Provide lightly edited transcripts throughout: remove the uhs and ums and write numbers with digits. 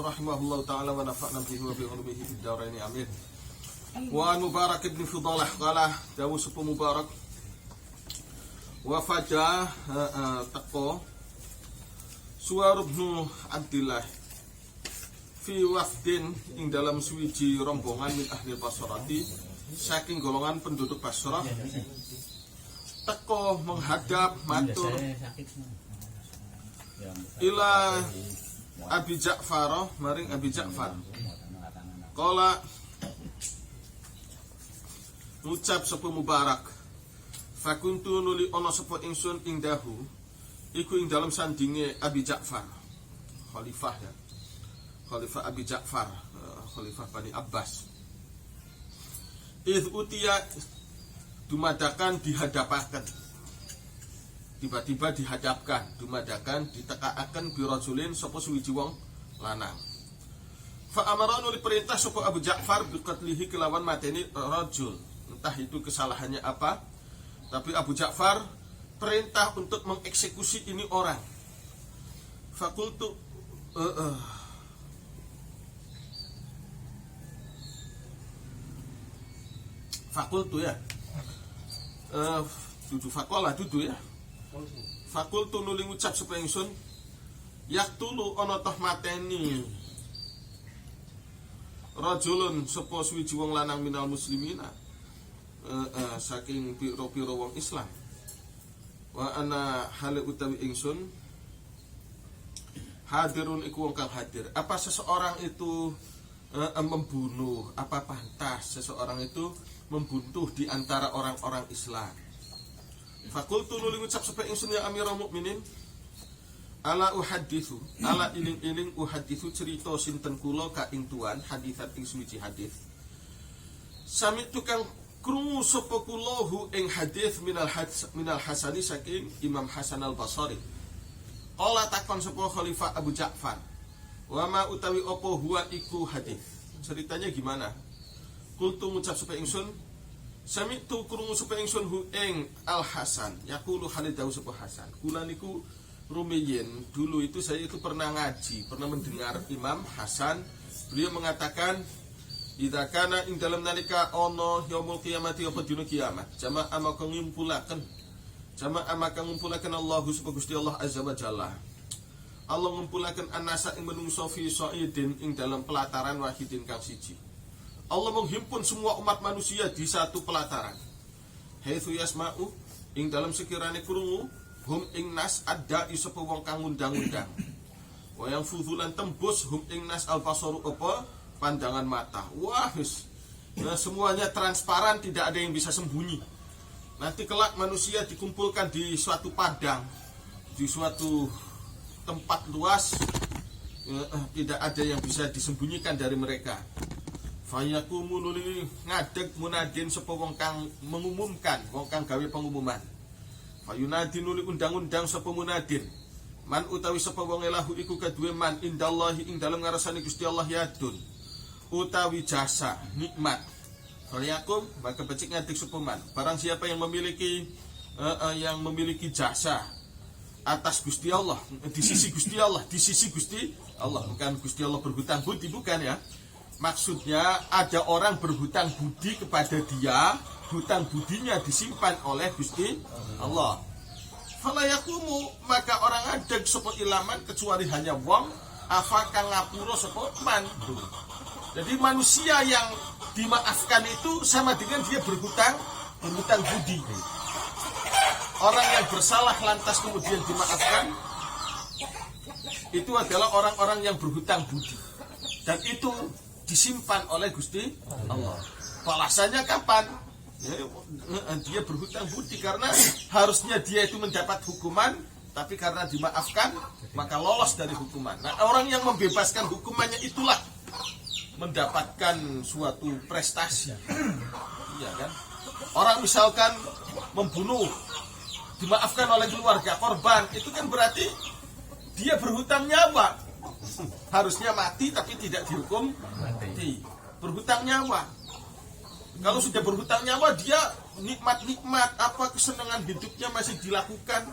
rahimahullah ta'ala wa nafa'na bihi wa bi ulumihi fid dharain amin. Wa Mubarak ibn Fudalah qala dawu sepuh Mubarak wa faja taqo Suwar ibn Abdillah fi wafdin ing dalam suwiji rombongan min ahli Basrati saking golongan penduduk Basrah teko menghadap matur ila Abi Ja'far maring Abi Ja'far qala ngucap sapa Mubarak fakuntu nuli ana sapa ingsun ing dahu iku ing dalam sandinge Abi Ja'far khalifah ya, khalifah Abi Ja'far, khalifah Bani Abbas. Idh utia dumadakan dihadapaken, tiba-tiba dihadapkan, dumadakan ditekaaken birajulin sapa suwiji wong lanang. Fa amara nuli perintah sapa Abu Ja'far biqatlihi kelawan mateni rajul. Entah itu kesalahannya apa, tapi Abu Ja'far perintah untuk mengeksekusi ini orang. Fakultu fakultu ya, dudu fakola dudu ya. Fakultu nuli ngucap sapa ingsun yaktulu ana toh mateni rajulun sapa suwiji wong lanang minal muslimina saking pira-pira wong Islam. Wa ana hale utawi ingsun hadirun iku wong kang hadir. Apa seseorang itu membunuh, apa pantas seseorang itu membunuh di antara orang-orang Islam? Fakultu nuli ngucap sapa ingsun ya Amirul Mukminin ala uhaditsu ala iling-iling uhaditsu cerita sinten kula ka ing tuan haditsat ing suwiji hadis sami tukang krungu sapa kula hu ing hadis minal Hasani saking Imam Hasan al-Basri. Qala takon sapa Khalifah Abu Ja'far wa ma utawi apa huwa iku hadis, ceritanya gimana? Kultu ngucap sapa ingsun sami tu krungu sapa ingsun hu ing Al Hasan yaqulu halidahu sapa Hasan kula niku rumiyin dulu itu saya itu pernah ngaji, pernah mendengar Imam Hasan, beliau mengatakan idza kana ing dalam nalika ana yaumul qiyamati apa dina kiamat jama'a maka ngumpulaken Allah subhanahu Gusti Allah azza wa jalla. Allah ngumpulaken anasa ing menungso fi sa'idin ing dalam pelataran wahidin kang siji. Allah menghimpun semua umat manusia di satu pelataran. Haitsu yasma'u ing dalam sekirane krungu hum ing nas ada isapa wong kang ngundang-undang. Wa yang fuzulan tembus hum ing nas al-basaru apa pandangan mata. Wah, semuanya transparan, tidak ada yang bisa sembunyi. Nanti kelak manusia dikumpulkan di suatu padang, di suatu tempat luas, tidak ada yang bisa disembunyikan dari mereka. Fayakumu nuli ngadeg munadin sapa wong kang mengumumkan, wong kang gawe pengumuman. Fayunadi nuli undang-undang sapa munadin. Man utawi sapa wong elahu iku kaduwe man indallahi ing dalem ngarsane Gusti Allah yadun. Utawi jasa nikmat. Faliyakum maka becik ngadeg sapa man. Barang siapa yang memiliki jasa atas Gusti Allah, di sisi Gusti Allah, di sisi Gusti Allah, bukan Gusti Allah berhutang budi, bukan ya. Maksudnya ada orang berhutang budi kepada dia, hutang budinya disimpan oleh Gusti Allah. Falayakumu maka orang adeg sapa ilaman kecuali hanya wong afakang ngapura sapa man. Jadi manusia yang dimaafkan itu sama dengan dia berhutang budi. Orang yang bersalah lantas kemudian dimaafkan itu adalah orang-orang yang berhutang budi. Dan itu disimpan oleh Gusti Allah. Balasannya kapan? Ya, dia berhutang budi karena harusnya dia itu mendapat hukuman, tapi karena dimaafkan maka lolos dari hukuman. Nah, orang yang membebaskan hukumannya itulah mendapatkan suatu prestasi. Iya kan? Orang misalkan membunuh dimaafkan oleh keluarga korban, itu kan berarti dia berhutang nyawa. harusnya mati tapi tidak dihukum mati. Berhutang nyawa. Kalau sudah berhutang nyawa, dia nikmat-nikmat apa kesenangan hidupnya masih dilakukan,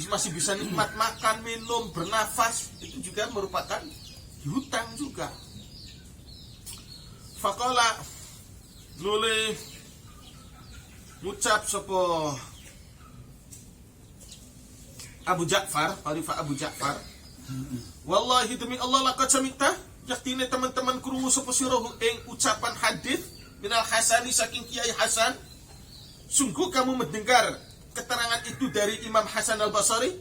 masih bisa nikmat makan, minum, bernafas, itu juga merupakan hutang juga. Faqala nuli ngucap sapa Abu Ja'far, Khalifah Abu Ja'far, wallahi demi Allah laqad samita, yaktine teman-teman krungu sapa sira ing ucapan hadis minal Hasani saking Kiai Hasan. Sungguh kamu mendengar keterangan itu dari Imam Hasan Al-Basri?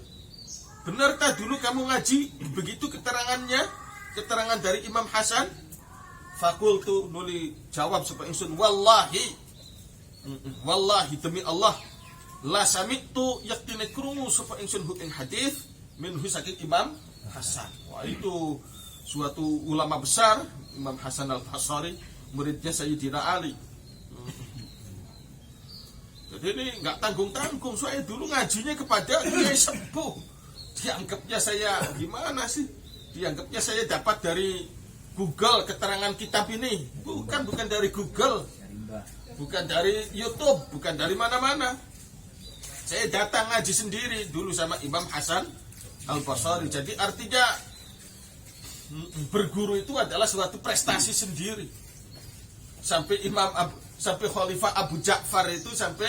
Benarkah dulu kamu ngaji begitu keterangannya, keterangan dari Imam Hasan? Fakultu nuli jawab sapa ingsun, wallahi demi Allah la sami'tu yaktine krungu sapa ingsun hu ing hadis minhu saking Imam Hasan. Wah, itu suatu ulama besar, Imam Hasan Al-Basri, muridnya Sayyidina Ali. Jadi ini nggak tanggung-tanggung, saya dulu ngajinya kepada Kiai Sepuh. Dianggapnya saya gimana sih? Dianggapnya saya dapat dari Google keterangan kitab ini. Bukan dari Google, bukan dari YouTube, bukan dari mana-mana. Saya datang ngaji sendiri dulu sama Imam Hasan Al-Basri. Jadi artinya berguru itu adalah suatu prestasi sendiri. Sampai sampai Khalifah Abu Ja'far itu sampai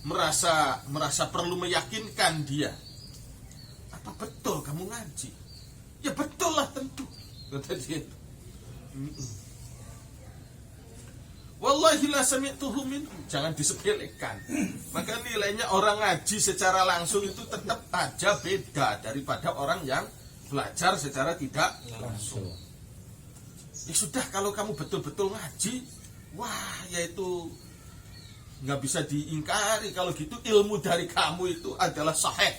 merasa perlu meyakinkan dia. Apa betul kamu ngaji? Ya betul lah tentu, kata dia. Wallahi la sami'tuhu min. Jangan disepelekan. Maka nilainya orang ngaji secara langsung itu tetap aja beda daripada orang yang belajar secara tidak langsung. Ya sudah, kalau kamu betul-betul ngaji, wah, yaitu nggak bisa diingkari. Kalau gitu ilmu dari kamu itu adalah sahih,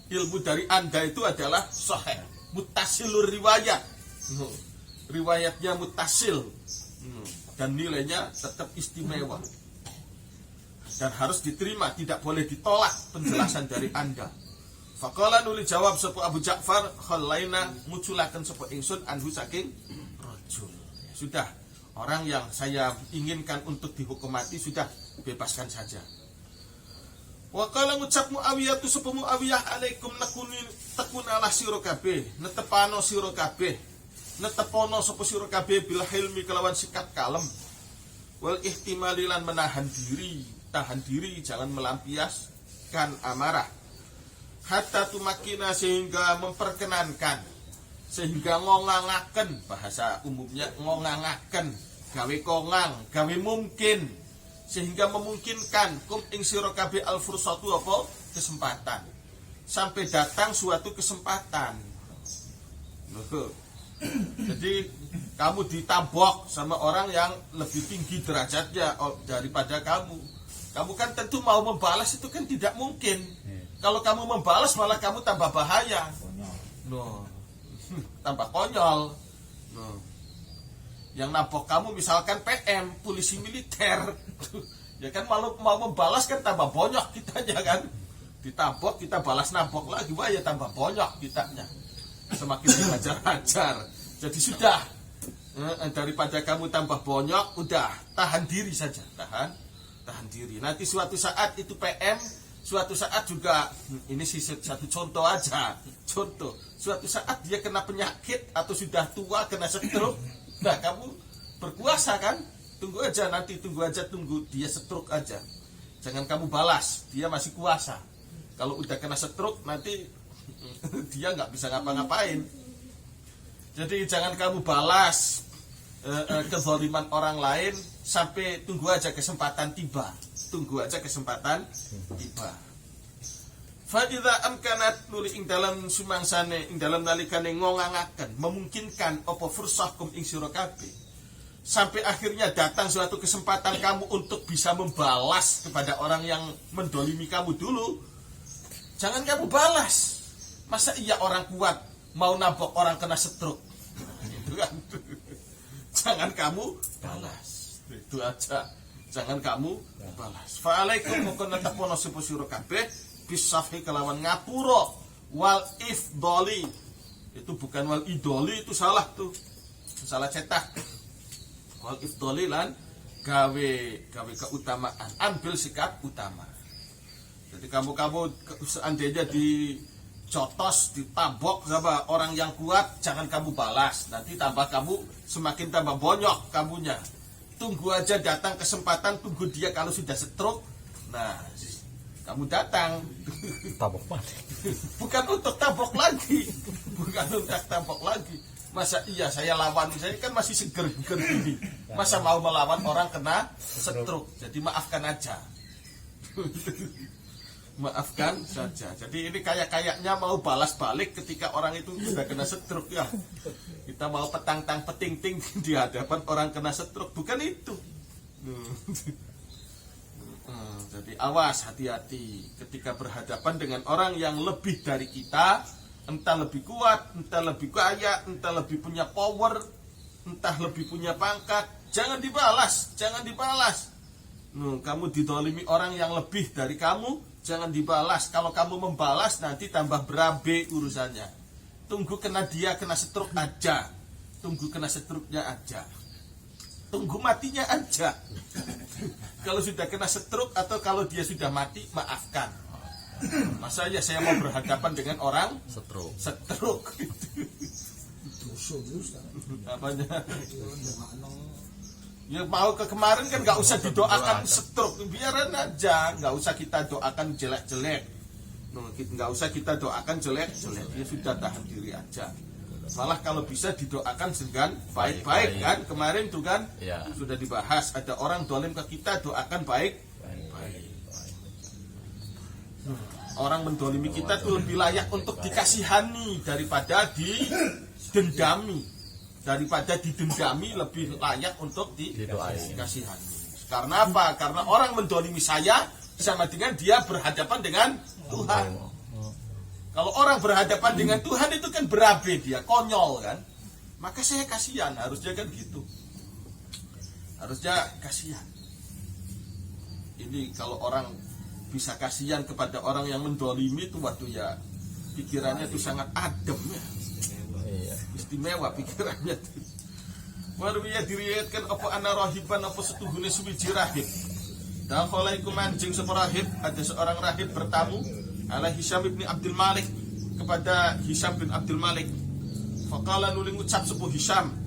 ilmu dari Anda itu adalah sahih, muttasilur riwayat, riwayatnya muttasil, dan nilainya tetap istimewa dan harus diterima, tidak boleh ditolak penjelasan dari Anda. Faqala nuli jawab sapa Abu Ja'far, khalaina muculaken sapa ingsun anhu saking rajul. Sudah, orang yang saya inginkan untuk dihukum mati sudah, bebaskan saja. Wa qala ngucap Muawiyah tu sapa Muawiyah, alaikum takuna ala sira kabeh, netepano sira kabeh, netepono sapa sira kabeh bil hilmi kelawan sikap kalem, wal ihtimali lan menahan diri, tahan diri, jangan melampiaskan amarah. Hatta tumakina, sehingga memperkenankan, sehingga ngongangaken, bahasa umumnya ngongangaken, gawe kongang, gawe mungkin, sehingga memungkinkan kum ing sira kabeh al fursatu apa kesempatan, sampai datang suatu kesempatan. Loh. Jadi kamu ditabok sama orang yang lebih tinggi derajatnya daripada kamu. Kamu kan tentu mau membalas, itu kan tidak mungkin. Kalau kamu membalas malah kamu tambah bahaya. No. Tambah konyol. No. Yang nabok kamu misalkan PM, polisi militer. Ya kan, mau membalas kan tambah bonyok kitanya kan. Ditabok kita balas nabok lagi, wah ya tambah bonyok kitanya. Semakin dihajar-hajar. Jadi sudah, daripada kamu tambah bonyok, udah tahan diri saja, tahan diri. Nanti suatu saat itu PM, suatu saat juga, ini sih satu contoh aja, contoh. Suatu saat dia kena penyakit atau sudah tua kena stroke, nah kamu berkuasa kan? Tunggu aja dia stroke aja. Jangan kamu balas, dia masih kuasa. Kalau udah kena stroke nanti dia nggak bisa ngapa-ngapain. Jadi jangan kamu balas kezaliman orang lain sampai tunggu aja kesempatan tiba. Fa idza amkanat nuli ing dalam sumangsane ing dalam nalikane ngongangaken memungkinkan apa fursahkum ing sira kabeh, sampai akhirnya datang suatu kesempatan kamu untuk bisa membalas kepada orang yang mendolimi kamu dulu, jangan kamu balas. Masa iya orang kuat mau nabok orang kena stroke? Itu kan. Jangan kamu balas. Itu aja. Jangan kamu balas. Fa'alaikum mukun natapono sapa sira kabeh bisafi kelawan ngapura wal ifdali Itu bukan wal idoli, itu salah tuh, salah cetak. Wal idoli lan gawe keutamaan, ambil sikap utama. Jadi kamu seandainya dicotos, ditabok sama orang yang kuat, jangan kamu balas. Nanti semakin tambah bonyok kamunya. Tunggu aja datang kesempatan, tunggu dia kalau sudah stroke. Nah, kamu datang. Tabok mati. Bukan untuk tabok lagi. Masa iya saya lawan, saya kan masih seger-seger gini. Masa mau melawan orang kena stroke. Jadi maafkan aja. Maafkan saja. Jadi ini kayaknya mau balas balik ketika orang itu sudah kena stroke ya. Kita mau petang-tang peting-ting di hadapan orang kena stroke, bukan itu. Jadi awas, hati-hati ketika berhadapan dengan orang yang lebih dari kita, entah lebih kuat, entah lebih kaya, entah lebih punya power, entah lebih punya pangkat, jangan dibalas. Kamu didolimi orang yang lebih dari kamu, jangan dibalas. Kalau kamu membalas nanti tambah berabe urusannya. Tunggu dia kena stroke aja. Tunggu kena stroke-nya aja. Tunggu matinya aja. Kalau sudah kena stroke atau kalau dia sudah mati, maafkan. Masa ya saya mau berhadapan dengan orang stroke. Apanya? Ya mau kemarin kan nggak usah didoakan stroke, biarin aja, nggak usah kita doakan jelek-jelek, nggak usah kita doakan jelek-jelek, dia sudah tahan diri aja. Malah kalau bisa didoakan dengan baik-baik kan, kemarin tuh kan ya, sudah dibahas, ada orang dolim ke kita, doakan baik-baik. Orang mendolimi kita tuh lebih layak untuk dikasihani daripada didendami. Daripada didendami lebih layak untuk dikasihani. Karena apa? Karena orang mendolimi saya sama dengan dia berhadapan dengan Tuhan. Kalau orang berhadapan dengan Tuhan itu kan berabe dia, konyol kan. Maka saya kasihan, harusnya kan gitu. Harusnya kasihan. Ini kalau orang bisa kasihan kepada orang yang mendolimi itu, waduh ya, pikirannya itu sangat adem ya. Istimewa pikirannya. Warwiya diriwayatkan apa ana rahiban apa setuhune suwiji rahib. Dakhalaikum anjing sapa rahib, ada seorang rahib bertamu ala Hisham bin Abdul Malik, kepada Hisham bin Abdul Malik. Faqala nuling ucap sepuh Hisham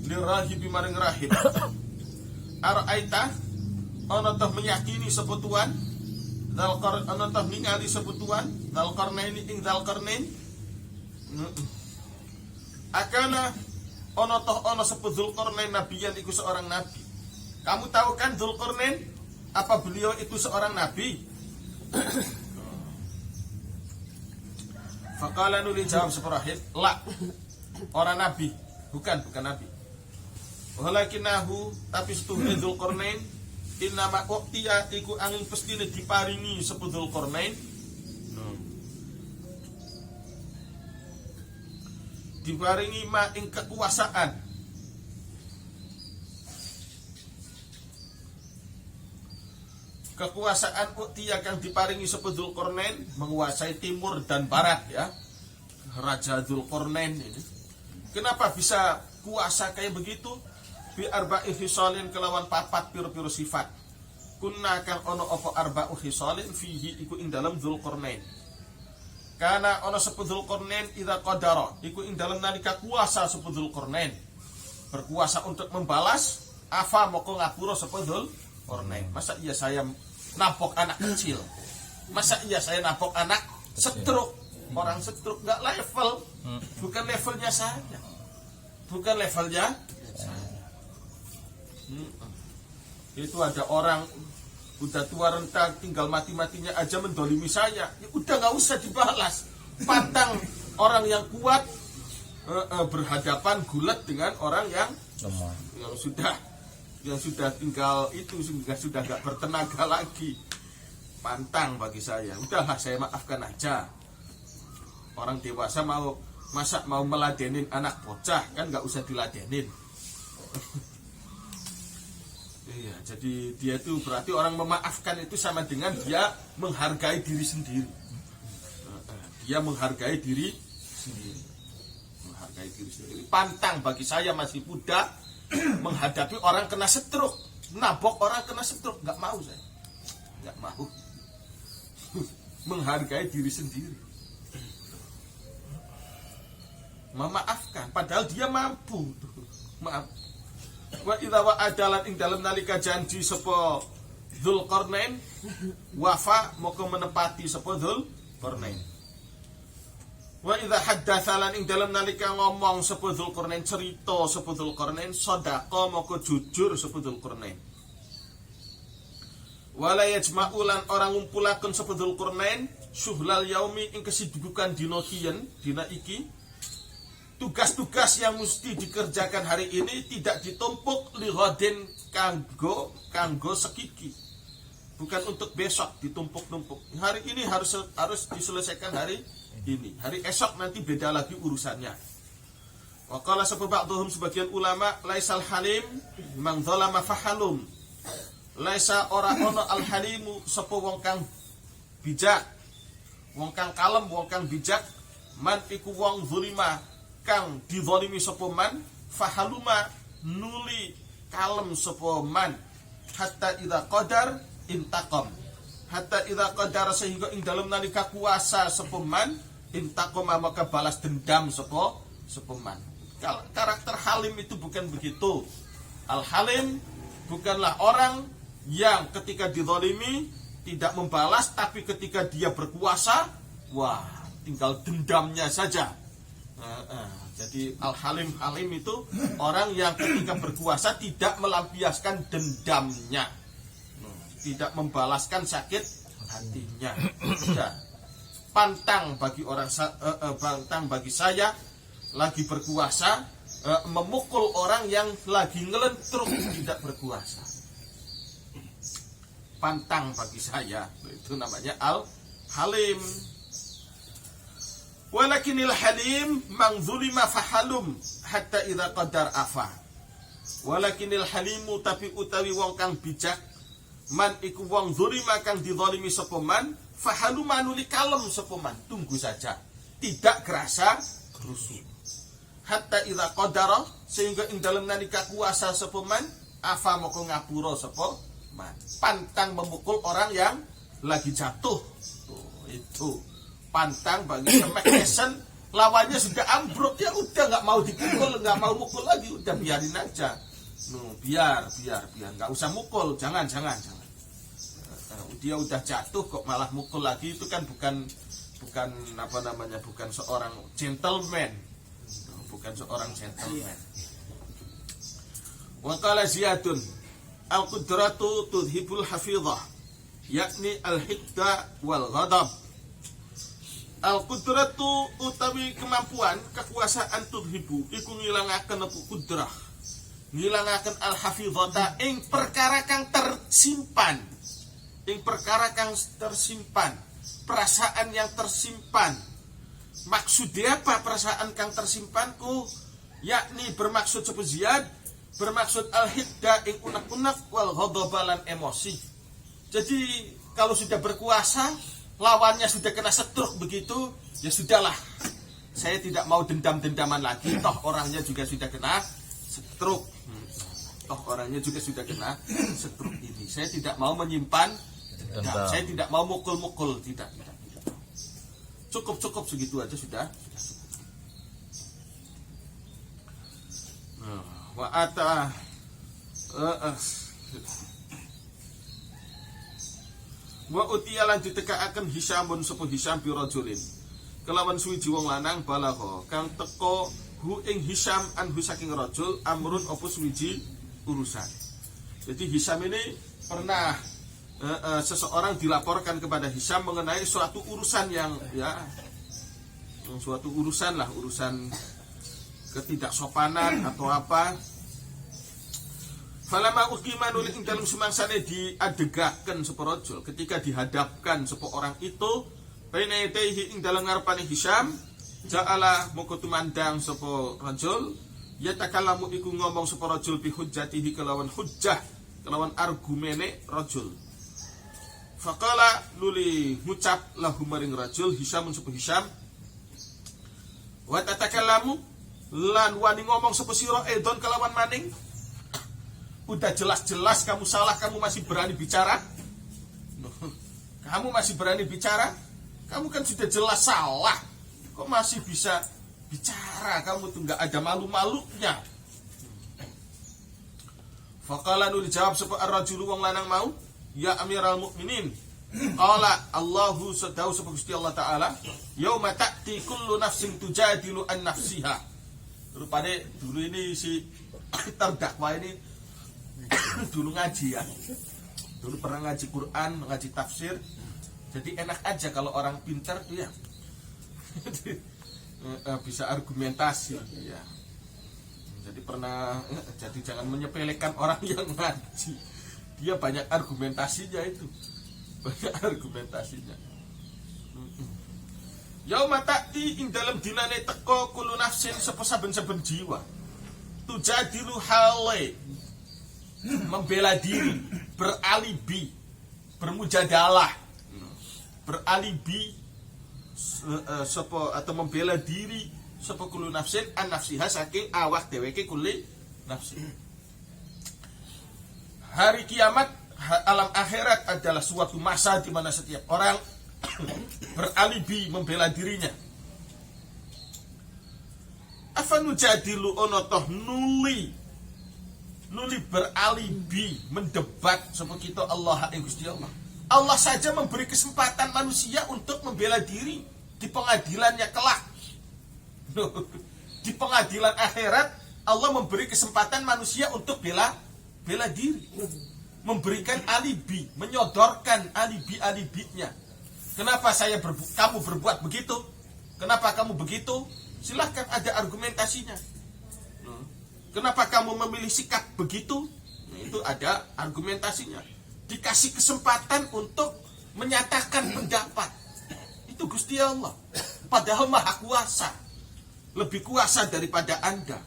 li rahibi maring rahib. Ara'aita ana tah meyakini sapa tuan Dzalqarnain, ana tah ningali sapa tuan Dzalqarnain ing Dzalqarnain. Akana ono toh ono sebut Dzulqarnain nabiyan iku seorang nabi. Kamu tahu kan Dzulqarnain? Apa beliau itu seorang nabi? Faqala nuli jawab seperahid, la, orang nabi, bukan nabi. Walakinahu, tapi setuhnya Dzulqarnain innama uqtiya iku angin pestine diparingi sebut Dzulqarnain. Diparingi ma ing kekuasaan. Kekuasaan utia kang diparingi sapa Dzulqarnain, menguasai timur dan barat ya. Raja Dzulqarnain ini. Kenapa bisa kuasa kayak begitu? Bi arba'i khisalin kelawan papat piro-piro sifat. Kunna kang ono apa arba'u khisalin fihi iku ing dalam Dzulqarnain. Karena ono sepuluh Dzulqarnain idza qadara iku ing dalam nalika kuasa sepuluh Dzulqarnain berkuasa untuk membalas afa moko ngapura sepuluh Dzulqarnain. Masa iya saya nampok anak kecil? Masa iya saya nampok anak stroke? Orang stroke nggak level, bukan levelnya saya, bukan levelnya saya. Itu ada orang udah tua renta, tinggal mati-matinya aja mendolimi saya, ya udah nggak usah dibalas. Pantang orang yang kuat berhadapan gulat dengan orang yang lemah, yang sudah tinggal itu sudah nggak bertenaga lagi. Pantang bagi saya. Udahlah saya maafkan aja. Orang dewasa mau meladenin anak bocah kan nggak usah diladenin. Iya, jadi dia itu berarti orang memaafkan itu sama dengan dia menghargai diri sendiri. Dia menghargai diri sendiri. menghargai diri sendiri. Pantang bagi saya masih muda menghadapi orang kena stroke, nabok orang kena stroke, nggak mau saya, nggak mau. Menghargai diri sendiri, memaafkan, padahal dia mampu. Maaf. Wa idza wa'adalan ing dalem nalika janji sapa Dzulqarnain wafa moko menepati sapa Dzulqarnain. Wa idza haddatsalan ing dalem nalika ngomong sapa Dzulqarnain, cerita sapa Dzulqarnain, sadaqa moko jujur sapa Dzulqarnain. Wala yajma'ulan orang ngumpulaken sapa Dzulqarnain syuhlal yaumi ing kesibukan dina kiyen, dina iki. Tugas-tugas yang mesti dikerjakan hari ini tidak ditumpuk lihodin kanggo sekiki, bukan untuk besok ditumpuk-tumpuk. Hari ini harus diselesaikan hari ini. Hari esok nanti beda lagi urusannya. Waqala ba'dhum sebagian ulama, laisal halim mang dzalama fahalum. Laisa ora ono al halimu sapa wong kang bijak, wong kang kalem, wong kang bijak, man iku wong zulima kang dizalimi sapa man, fahaluma nuli kalem sapa man, hatta idza qadar intaqam, hatta idza qadar sehingga ing dalem nalika kuasa sapa man, intaqam maka balas dendam sapa man. Karakter halim itu bukan begitu. Al halim bukanlah orang yang ketika dizalimi tidak membalas, tapi ketika dia berkuasa, wah, tinggal dendamnya saja. Jadi al-halim itu orang yang ketika berkuasa tidak melampiaskan dendamnya, tidak membalaskan sakit hatinya. Sudah. Pantang bagi saya lagi berkuasa memukul orang yang lagi ngelentruk tidak berkuasa. Pantang bagi saya, itu namanya al-halim. Walakinil halim mang zulima fahalum hatta idza qadar afa. Walakinil halimu tapi utawi wong kang bijak, man iku wong zulima kang dizalimi sapa man, fahalum manuli kalem sapa man, tunggu saja, tidak kerasa kerusuh. Hatta idza qadara sehingga ing dalem nalika kuasa sapa man, afa moko ngapura sapa man. Pantang memukul orang yang lagi jatuh. Tuh, itu pantang bagi Kesen, lawannya sudah ambruk, ya udah nggak mau dipukul, nggak mau mukul lagi, udah biarin aja. Biar nggak usah mukul, jangan. Dia udah jatuh kok malah mukul lagi, itu kan bukan seorang gentleman, Wa qala Ziyadun al-qudratu tudhibul hafizah, yakni al-hidda wal ghadab. Al-qudratu utawi kemampuan, kekuasaan tudhibu iku ngilangaken apa kudrah, ngilangaken al-hafizata ing perkara kang tersimpan, perasaan yang tersimpan. Maksudnya apa perasaan kang tersimpanku? Yakni bermaksud sapa Ziyad, bermaksud al-hidda ing unek-unek wal ghadabalan emosi. Jadi kalau sudah berkuasa, lawannya sudah kena stroke begitu, ya sudahlah, saya tidak mau dendam-dendaman lagi, toh orangnya juga sudah kena stroke, ini. Saya tidak mau menyimpan dendam, saya tidak mau mukul-mukul, tidak. Cukup segitu aja sudah. Wa utiyalan ditekaaken Hisyamun sapa Hisyam bi rajulin kelawan suwiji wong lanang balagha kang teka hu ing Hisyam anhu saking rajul amrun apa suwiji urusan. Jadi Hisyam ini pernah seseorang dilaporkan kepada Hisyam mengenai suatu urusan urusan ketidaksopanan atau apa. Falama uqima nuli ing dalem sumangsane diadegaken sapa rajul, ketika dihadapkan sapa orang itu baina yadayhi ing dalem ngarepane Hisyam, ja'ala moko tumandang sapa rajul, yatakallamu iku ngomong sapa rajul bi hujjatihi kelawan hujjah, kelawan argumene rajul. Faqala nuli ngucap lahu maring rajul Hisyamun sapa Hisyam, wa tatakallamu lan wani ngomong sapa sira edon kelawan maning. Udah jelas-jelas kamu salah, kamu masih berani bicara? Kamu masih berani bicara? Kamu kan sudah jelas salah, kok masih bisa bicara? Kamu tuh nggak ada malu-malunya. Faqala nu dijawab sapa ar-rajulu wong lanang mau, ya Amiral Mukminin. Qala Allahu sadau sapa Gusti Allah taala, yauma ta'ti kullu nafsin tujadilu an nafsiha. Rupane dulu ini si terdakwa ini dulu ngaji ya. Dulu pernah ngaji Quran, ngaji tafsir. Jadi enak aja kalau orang pintar tuh ya. Bisa argumentasi ya. Jadi jadi jangan menyepelekan orang yang ngaji. Dia banyak argumentasinya itu. Banyak argumentasinya. Yauma ta'ti ing dalam dinane teko kullu nafsin sapa saben-saben jiwa. Tujadilu hale membela diri, beralibi, bermujadalah. Beralibi atau membela diri sapa kullu nafsin an nafsiha saking awak dheweke kulli nafsin. Hari kiamat, alam akhirat adalah suatu masa di mana setiap orang beralibi membela dirinya. Afanu jadilu ono toh nuli beralibi mendebat sapa kita Allah ing Gusti Allah. Allah saja memberi kesempatan manusia untuk membela diri di pengadilannya kelak. Di pengadilan akhirat Allah memberi kesempatan manusia untuk bela diri, memberikan alibi, menyodorkan alibi-alibinya. Kenapa kamu berbuat begitu? Kenapa kamu begitu? Silahkan ada argumentasinya. Kenapa kamu memilih sikap begitu? Itu ada argumentasinya. Dikasih kesempatan untuk menyatakan pendapat. Itu Gusti Allah. Padahal maha kuasa. Lebih kuasa daripada Anda.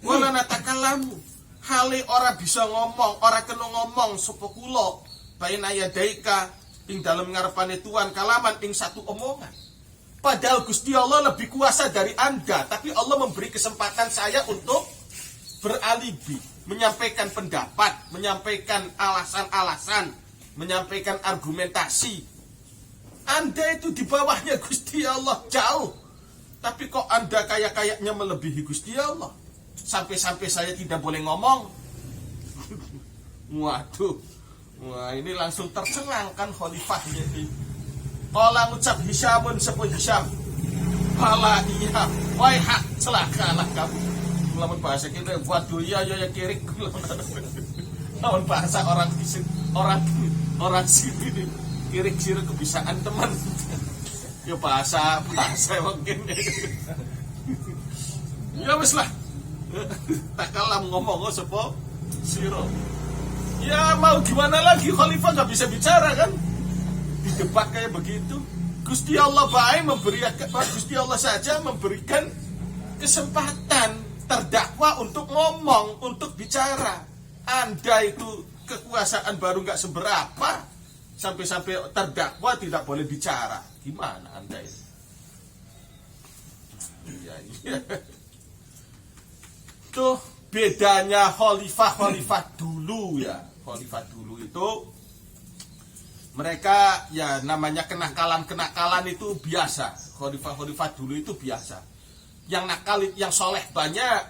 Wala natakallamu. Hale ora bisa ngomong, ora kena ngomong sapa kula baina yadaika ing dalem ngarepane Tuhan kalaman ing satu omongan. Padahal Gusti Allah lebih kuasa dari Anda, tapi Allah memberi kesempatan saya untuk beralibi, menyampaikan pendapat, menyampaikan alasan-alasan, menyampaikan argumentasi. Anda itu di bawahnya Gusti Allah jauh, tapi kok Anda kayaknya melebihi Gusti Allah. Sampai-sampai saya tidak boleh ngomong. Waduh, wah ini langsung tercengang kan khalifahnya ini. Kala ngucap Hisyamun sepo Hisyam. Kala iya, wai hak celakalah kamu. Lamun bahasa kita waduh ya kirik. Lamun bahasa orang sini kirik sirih kebisaan teman. Ya bahasa mungkin. Ya wis lah. Tak kalah ngomong sepo siro. Ya mau gimana lagi, khalifah gak bisa bicara kan? Di debat kayak begitu. Gusti Allah Gusti Allah saja memberikan kesempatan terdakwa untuk ngomong, untuk bicara. Anda itu kekuasaan baru gak seberapa, sampai-sampai terdakwa tidak boleh bicara. Gimana Anda ini? Iya. Tuh bedanya khalifah dulu ya. Khalifah dulu itu mereka ya namanya kenakalan itu biasa. Khalifah dulu itu biasa. Yang nakal, yang soleh banyak,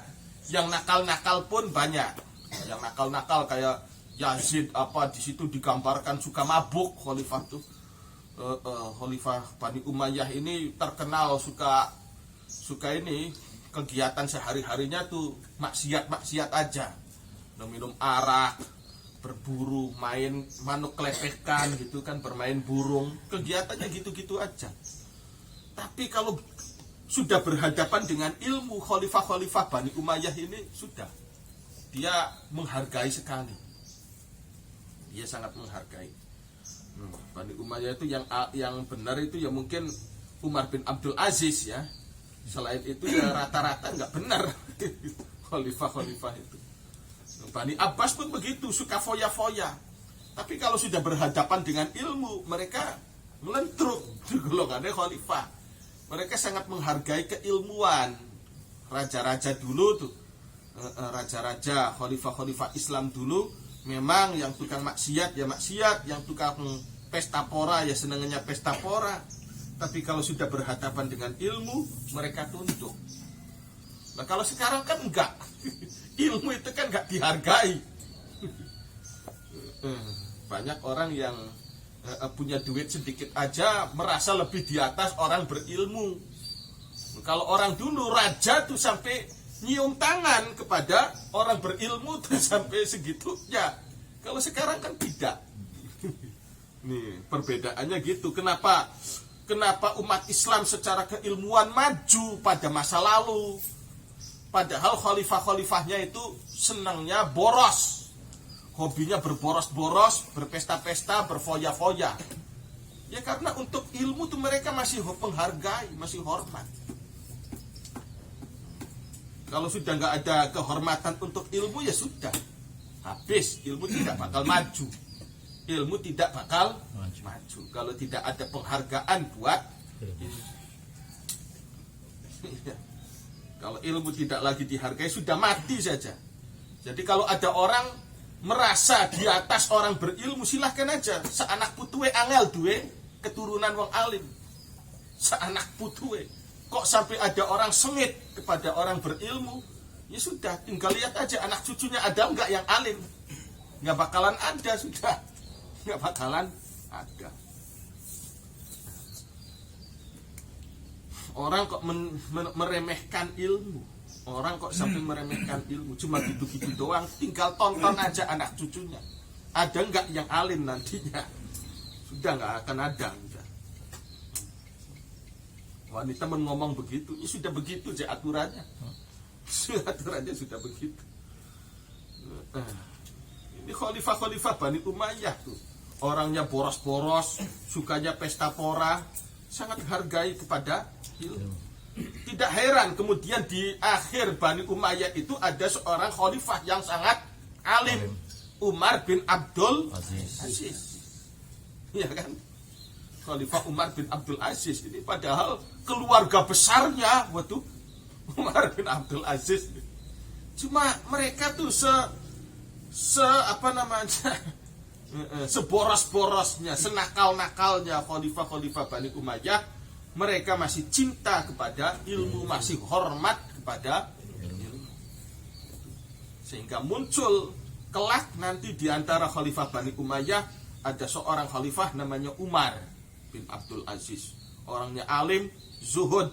yang nakal pun banyak. Yang nakal kayak Yazid di situ digambarkan suka mabuk. Khalifah tuh Khalifah Bani Umayyah ini terkenal suka ini kegiatan sehari-harinya tuh maksiat aja. Minum arak, berburu, main manuk kelepekan gitu kan, bermain burung, kegiatannya gitu-gitu aja. Tapi kalau sudah berhadapan dengan ilmu, khalifah Bani Umayyah ini sudah, dia menghargai sekali. Dia sangat menghargai. Bani Umayyah itu yang benar itu ya mungkin Umar bin Abdul Aziz ya. Selain itu ya rata-rata nggak benar khalifah itu. Bani Abbas pun begitu, suka foya-foya. Tapi kalau sudah berhadapan dengan ilmu, mereka melentruk di golongannya khalifah. Mereka sangat menghargai keilmuan. raja-raja dulu tuh, raja-raja, khalifah-khalifah Islam dulu, memang yang tukang maksiat ya maksiat, yang tukang pesta pora ya senengannya pesta pora. Tapi kalau sudah berhadapan dengan ilmu, mereka tunduk. Nah kalau sekarang kan enggak. Ilmu itu kan enggak dihargai. Banyak orang yang punya duit sedikit aja merasa lebih di atas orang berilmu. Kalau orang dulu raja tuh sampai nyium tangan kepada orang berilmu tuh sampai segitunya. Kalau sekarang kan tidak. Nih perbedaannya gitu. Kenapa umat Islam secara keilmuan maju pada masa lalu, padahal khalifah-khalifahnya itu senangnya boros, hobinya berboros-boros, berpesta-pesta, berfoya-foya. Ya karena untuk ilmu tuh mereka masih penghargai, masih hormat. Kalau sudah nggak ada kehormatan untuk ilmu ya sudah, habis, ilmu tidak bakal maju. Ilmu tidak bakal maju kalau tidak ada penghargaan buat ilmu. Kalau ilmu tidak lagi dihargai sudah mati saja. Jadi kalau ada orang merasa di atas orang berilmu, silahkan aja. Seanak putuwe angel duwe keturunan wong alim. Seanak putuwe. Kok sampai ada orang sengit kepada orang berilmu? Ya sudah, tinggal lihat aja anak cucunya ada enggak yang alim. Nggak bakalan ada sudah. Nggak bakalan ada. Orang kok meremehkan ilmu. Orang kok sampai meremehkan ilmu. Cuma gitu-gitu doang. Tinggal tonton aja anak cucunya. Ada nggak yang alim nantinya? Sudah nggak akan ada. Sudah. Wanita ngomong begitu, ya sudah begitu aja aturannya. Aturannya sudah begitu. Ini khalifah-khalifah Bani Umayyah tuh. Orangnya boros-boros, sukanya pesta pora, sangat hargai kepada ilmu. Tidak heran kemudian di akhir Bani Umayyah itu ada seorang khalifah yang sangat alim, Umar bin Abdul Aziz. Iya kan? Khalifah Umar bin Abdul Aziz ini padahal keluarga besarnya waktu Umar bin Abdul Aziz. Cuma mereka tuh seboros-borosnya, senakal-nakalnya khalifah-khalifah Bani Umayyah, mereka masih cinta kepada ilmu, masih hormat kepada ilmu. Sehingga muncul kelak nanti di antara khalifah Bani Umayyah ada seorang khalifah namanya Umar bin Abdul Aziz. Orangnya alim, zuhud.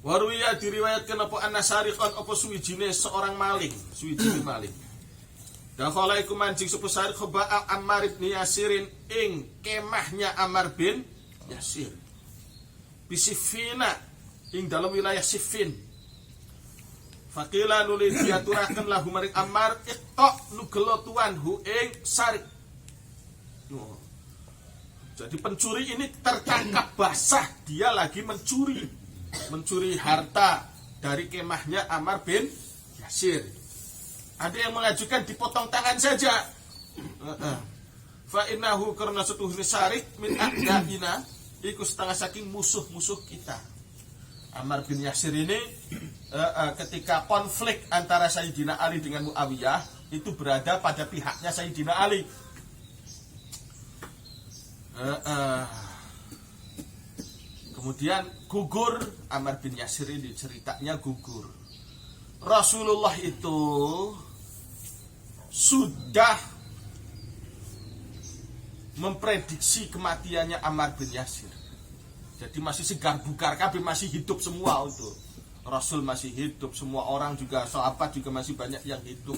Waruya diriwayatkan apa anasariqan apa suwijine seorang maling, suwijine maling. Dakhala iku mancing sapa Sariq khoba'a Ammar bin Yasirin ing kemahnya Ammar bin Yasir. Bisifina ing dalam wilayah Siffin. Faqila nuli diaturaken lahu maring Ammar iqta nugelo tuanhu ing Sariq. Jadi pencuri ini tertangkap basah, dia lagi mencuri harta dari kemahnya Ammar bin Yasir. Ada yang mengajukan dipotong tangan saja. Fa innahu karena setuhni Sariq min a'daina, iku setengah saking musuh-musuh kita. Ammar bin Yasir ini ketika konflik antara Sayyidina Ali dengan Muawiyah itu berada pada pihaknya Sayyidina Ali. Kemudian gugur Ammar bin Yasir ini, ceritanya gugur. Rasulullah itu sudah memprediksi kematiannya Ammar bin Yasir. Jadi masih segar bugar, kabeh masih hidup semua itu. Rasul masih hidup, semua orang juga, sahabat juga masih banyak yang hidup.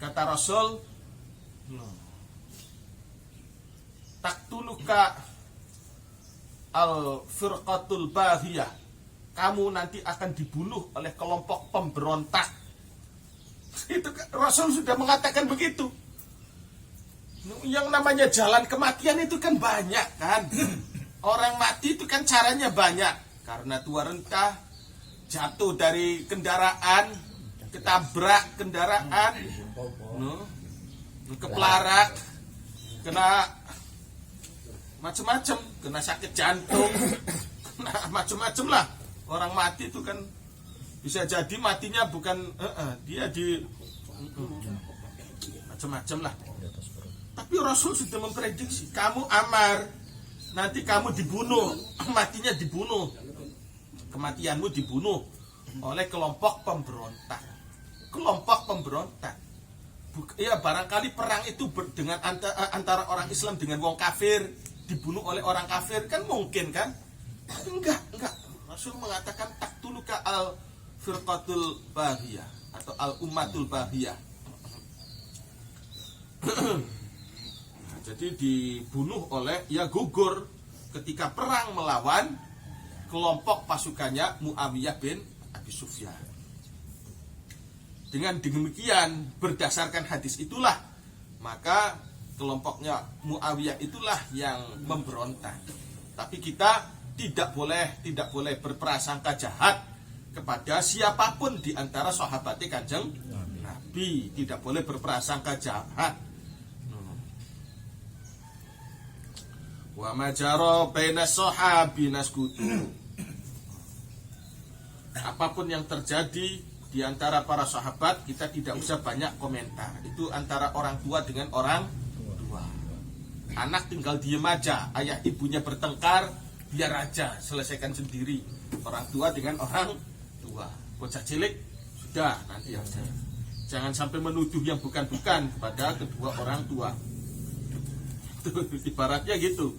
Kata Rasul, taktuluka al-firqatul baghiyah. Kamu nanti akan dibunuh oleh kelompok pemberontak. Itu Rasul sudah mengatakan begitu. Yang namanya jalan kematian itu kan banyak kan. Orang mati itu kan caranya banyak. Karena tua rentah, jatuh dari kendaraan, ketabrak kendaraan, kepelarak, kena macam-macam, kena sakit jantung, kena macam-macam lah. Orang mati itu kan bisa jadi matinya bukan dia di macam-macam lah. Tapi Rasul sudah memprediksi, kamu Ammar, nanti kamu dibunuh, matinya dibunuh, kematianmu dibunuh oleh kelompok pemberontak. Kelompok pemberontak. Ya barangkali perang itu dengan antara orang Islam dengan wong kafir, dibunuh oleh orang kafir kan mungkin kan? Enggak. Rasul mengatakan taktuluka al firqatul baghiyah atau al ummatul baghiyah. Jadi dibunuh oleh, ya gugur ketika perang melawan kelompok pasukannya Muawiyah bin Abi Sufyan. Dengan demikian, berdasarkan hadis itulah, maka kelompoknya Muawiyah itulah yang memberontak. Tapi kita tidak boleh berprasangka jahat kepada siapapun di antara sahabat Kanjeng Nabi. Tidak boleh berprasangka jahat. Wa majara baina sahabi naskutu. Apapun yang terjadi di antara para sahabat, kita tidak usah banyak komentar. Itu antara orang tua dengan orang tua. Anak tinggal diem aja, ayah ibunya bertengkar, biar aja selesaikan sendiri. Orang tua dengan orang tua. Bocah cilik sudah nanti aja. Jangan sampai menuduh yang bukan-bukan kepada kedua orang tua. Ibaratnya gitu.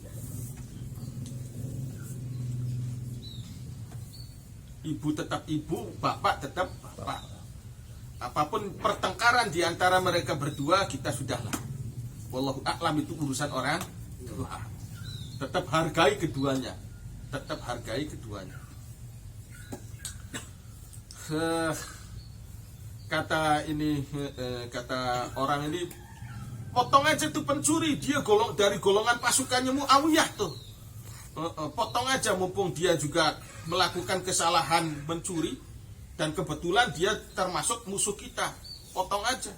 Ibu tetap ibu, bapak tetap bapak. Apapun pertengkaran di antara mereka berdua, kita sudahlah. Wallahu a'lam, itu urusan orang tua. Tetap hargai keduanya. Kata orang ini, potong aja tuh pencuri, dia dari golongan pasukannya Muawiyah tuh. Potong aja, mumpung dia juga melakukan kesalahan mencuri dan kebetulan dia termasuk musuh kita, potong aja.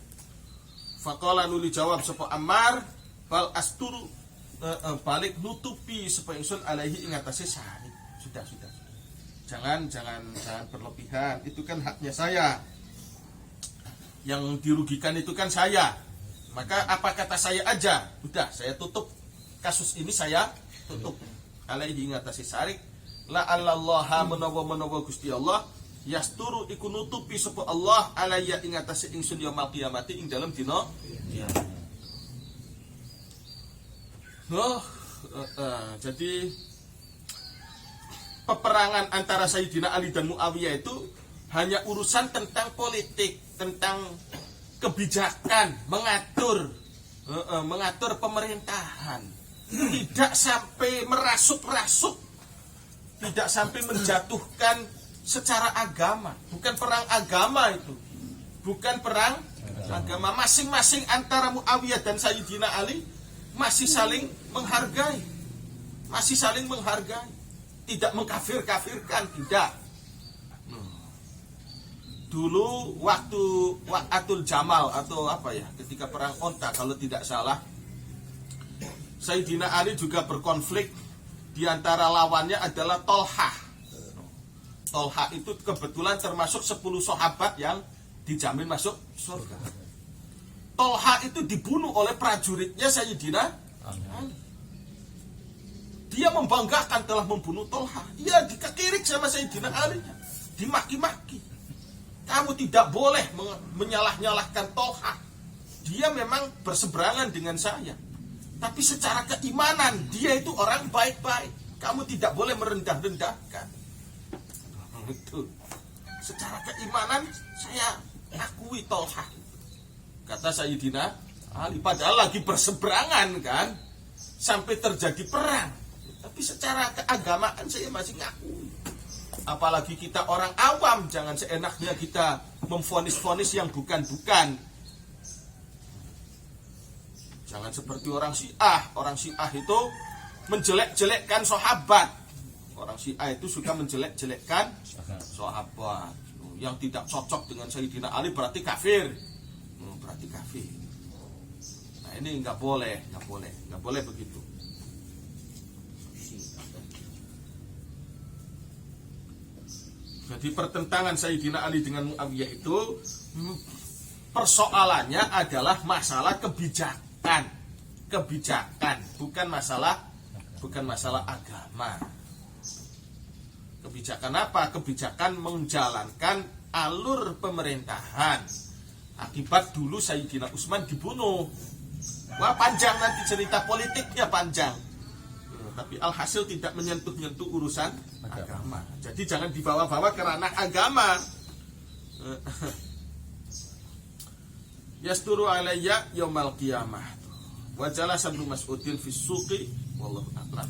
Faqala nuli jawab sapa Ammar, bal asturu, balik nutupi supaya ingsun alaihi ing atase sahani. Sudah. Jangan berlebihan. Itu kan haknya saya. Yang dirugikan itu kan saya. Maka apa kata saya aja, udah saya tutup kasus ini, saya tutup. Alaihi ing atase sarik, la allaha menawa Gusti Allah yasturu iku nutupi sapa Allah alayya ing atase ingsun yaumul qiyamati ing dalem dina kiamat. Jadi peperangan antara Sayyidina Ali dan Muawiyah itu hanya urusan tentang politik, tentang kebijakan, mengatur pemerintahan. Tidak sampai merasuk-rasuk, tidak sampai menjatuhkan secara agama. Bukan perang agama itu, bukan perang agama. Masing-masing antara Muawiyah dan Sayyidina Ali masih saling menghargai, tidak mengkafir-kafirkan, tidak. Dulu waktu Waqatul Jamal atau apa ya, ketika perang Onta kalau tidak salah, Sayyidina Ali juga berkonflik. Di antara lawannya adalah Tolhah. Tolhah itu kebetulan termasuk 10 sahabat yang dijamin masuk surga. Tolhah itu dibunuh oleh prajuritnya Sayyidina Ali. Dia membanggakan telah membunuh Tolhah. Ia dikekirik sama Sayyidina Ali, dimaki-maki. Kamu tidak boleh menyalah-nyalahkan Tolhah. Dia memang berseberangan dengan saya, tapi secara keimanan dia itu orang baik-baik. Kamu tidak boleh merendah-rendahkan. Itu. Secara keimanan saya akui Tolhah, kata Sayyidina Ali. Padahal lagi berseberangan kan, sampai terjadi perang. Tapi secara keagamaan saya masih ngakui. Apalagi kita orang awam, jangan seenaknya kita memvonis-vonis yang bukan-bukan. Jangan seperti orang Syiah. Orang Syiah itu menjelek-jelekkan sahabat. Orang Syiah itu suka menjelek-jelekkan sahabat. Yang tidak cocok dengan Sayyidina Ali berarti kafir. Berarti kafir. Nah ini nggak boleh begitu. Jadi pertentangan Sayyidina Ali dengan Muawiyah itu persoalannya adalah masalah kebijakan, bukan masalah agama. Kebijakan apa? Kebijakan menjalankan alur pemerintahan. Akibat dulu Sayyidina Utsman dibunuh. Wah, panjang nanti cerita politiknya panjang. Tapi alhasil tidak menyentuh-nyentuh urusan agama. Jadi jangan dibawa-bawa ke ranah agama. Yasturu alayya yaumal qiyamah. Wa jalasa Ibnu Mas'udin fi suqi wallahu a'lam.